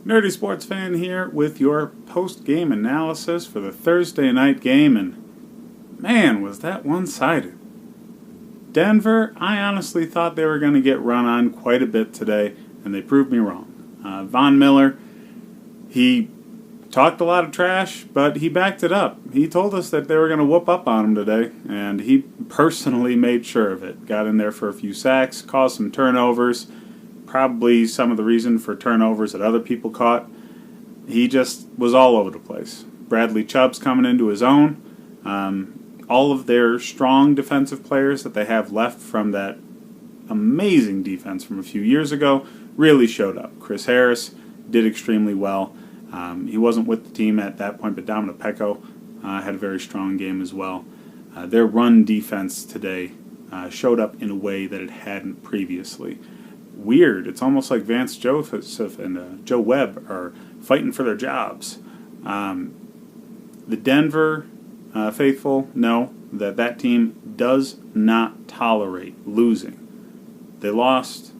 Nerdy Sports Fan here with your post-game analysis for the Thursday night game, and man, was that one-sided. Denver, I honestly thought they were going to get run on quite a bit today, and they proved me wrong. Von Miller, he talked a lot of trash, but he backed it up. He told us that they were going to whoop up on him today, and he personally made sure of it. Got in there for a few sacks, caused some turnovers, probably some of the reason for turnovers that other people caught. He just was all over the place. Bradley Chubb's coming into his own. All of their strong defensive players that they have left from that amazing defense from a few years ago really showed up. Chris Harris did extremely well. He wasn't with the team at that point, but Dominic Pecco had a very strong game as well. Their run defense today showed up in a way that it hadn't previously. Weird. It's almost like Vance Joseph and Joe Webb are fighting for their jobs. The Denver faithful know that team does not tolerate losing. They lost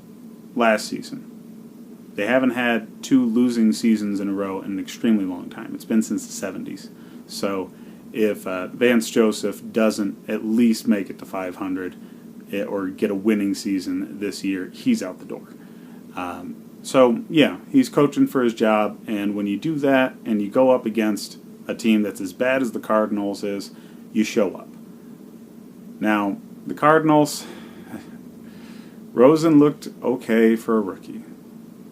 last season. They haven't had two losing seasons in a row in an extremely long time. It's been since the 70s. So if Vance Joseph doesn't at least make it to 500 or get a winning season this year, he's out the door. So, yeah, he's coaching for his job, and when you do that and you go up against a team that's as bad as the Cardinals is, you show up. Now, the Cardinals, Rosen looked okay for a rookie.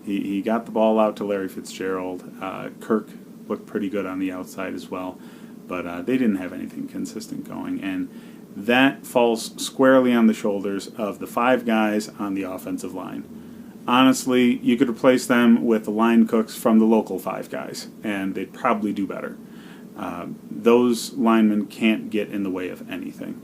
He got the ball out to Larry Fitzgerald. Kirk looked pretty good on the outside as well, but they didn't have anything consistent going, and that falls squarely on the shoulders of the five guys on the offensive line. Honestly, you could replace them with the line cooks from the local five guys, and they'd probably do better. Those linemen can't get in the way of anything.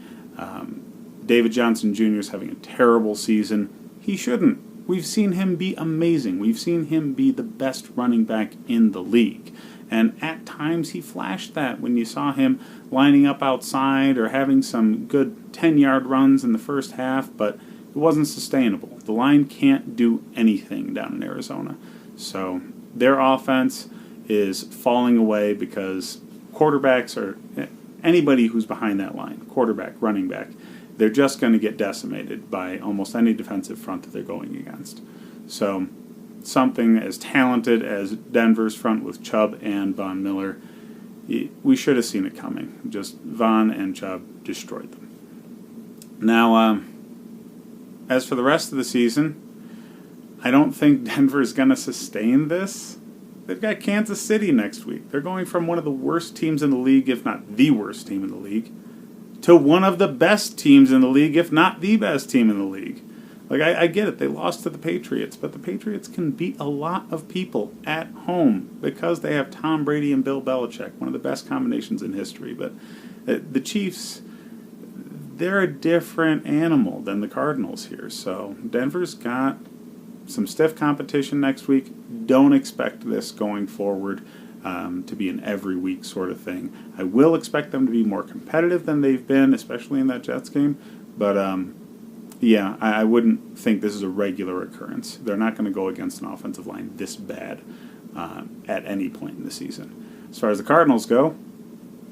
David Johnson Jr. is having a terrible season. He shouldn't. We've seen him be amazing. We've seen him be the best running back in the league. And at times he flashed that when you saw him lining up outside or having some good 10-yard runs in the first half, but it wasn't sustainable. The line can't do anything down in Arizona. So their offense is falling away because quarterbacks or anybody who's behind that line, quarterback, running back, they're just going to get decimated by almost any defensive front that they're going against. So something as talented as Denver's front with Chubb and Von Miller, we should have seen it coming. Just Von and Chubb destroyed them. Now, as for the rest of the season, I don't think Denver is going to sustain this. They've got Kansas City next week. They're going from one of the worst teams in the league, if not the worst team in the league, to one of the best teams in the league, if not the best team in the league. Like, I get it, they lost to the Patriots, but the Patriots can beat a lot of people at home because they have Tom Brady and Bill Belichick, one of the best combinations in history. But the Chiefs, they're a different animal than the Cardinals here. So Denver's got some stiff competition next week. Don't expect this going forward to be an every week sort of thing. I will expect them to be more competitive than they've been, especially in that Jets game. But yeah, I wouldn't think this is a regular occurrence. They're not going to go against an offensive line this bad at any point in the season. As far as the Cardinals go,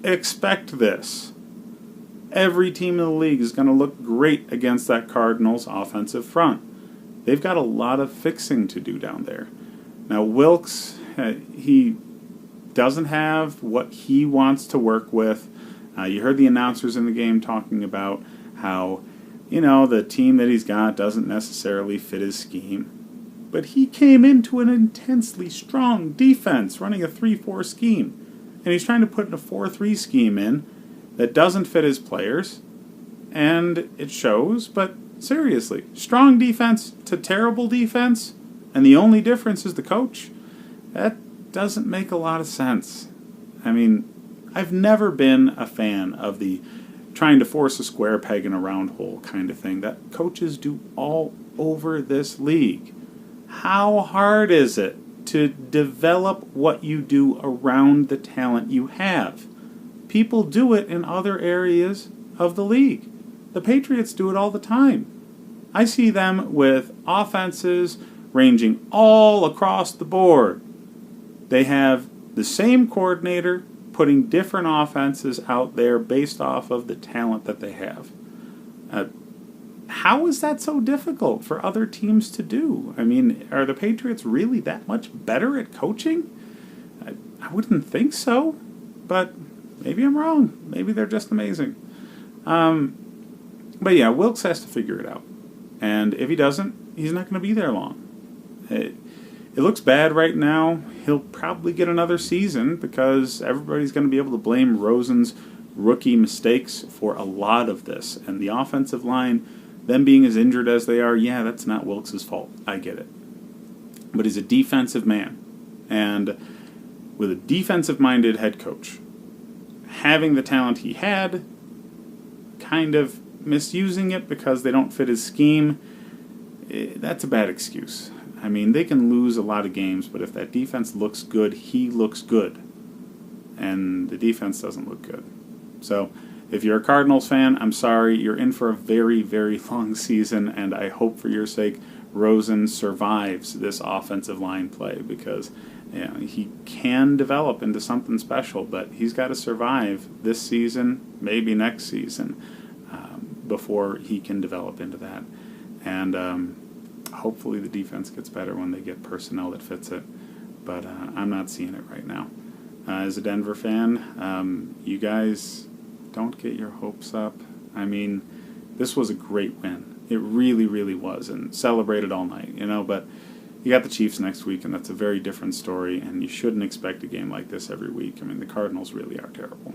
expect this. Every team in the league is going to look great against that Cardinals offensive front. They've got a lot of fixing to do down there. Now, Wilkes, he doesn't have what he wants to work with. You heard the announcers in the game talking about how, the team that he's got doesn't necessarily fit his scheme. But he came into an intensely strong defense running a 3-4 scheme. And he's trying to put a 4-3 scheme in that doesn't fit his players. And it shows, but seriously, strong defense to terrible defense, and the only difference is the coach. That doesn't make a lot of sense. I mean, I've never been a fan of the trying to force a square peg in a round hole kind of thing that coaches do all over this league. How hard is it to develop what you do around the talent you have? People do it in other areas of the league. The Patriots do it all the time. I see them with offenses ranging all across the board. They have the same coordinator putting different offenses out there based off of the talent that they have. How is that so difficult for other teams to do? I mean, are the Patriots really that much better at coaching? I wouldn't think so, but maybe I'm wrong. Maybe they're just amazing. But yeah, Wilkes has to figure it out. And if he doesn't, he's not going to be there long. It looks bad right now. He'll probably get another season because everybody's going to be able to blame Rosen's rookie mistakes for a lot of this. And the offensive line, them being as injured as they are, yeah, that's not Wilkes' fault. I get it. But he's a defensive man. And with a defensive-minded head coach, having the talent he had, kind of misusing it because they don't fit his scheme, that's a bad excuse. I mean, they can lose a lot of games, but if that defense looks good, he looks good. And the defense doesn't look good. So, if you're a Cardinals fan, I'm sorry, you're in for a very, very long season, and I hope for your sake Rosen survives this offensive line play because he can develop into something special, but he's got to survive this season, maybe next season, before he can develop into that. And hopefully the defense gets better when they get personnel that fits it, but I'm not seeing it right now. As a Denver fan, you guys don't get your hopes up. I mean, this was a great win. It really, really was, and celebrated all night, but you got the Chiefs next week, and that's a very different story, and you shouldn't expect a game like this every week. I mean, the Cardinals really are terrible.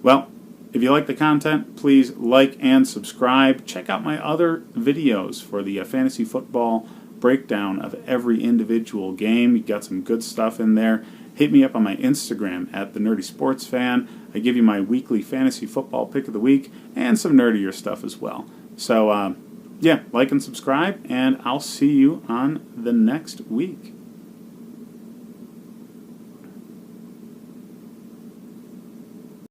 Well, if you like the content, please like and subscribe. Check out my other videos for the fantasy football breakdown of every individual game. You got some good stuff in there. Hit me up on my Instagram at The Nerdy Sports Fan. I give you my weekly fantasy football pick of the week and some nerdier stuff as well. So, like and subscribe, and I'll see you on the next week.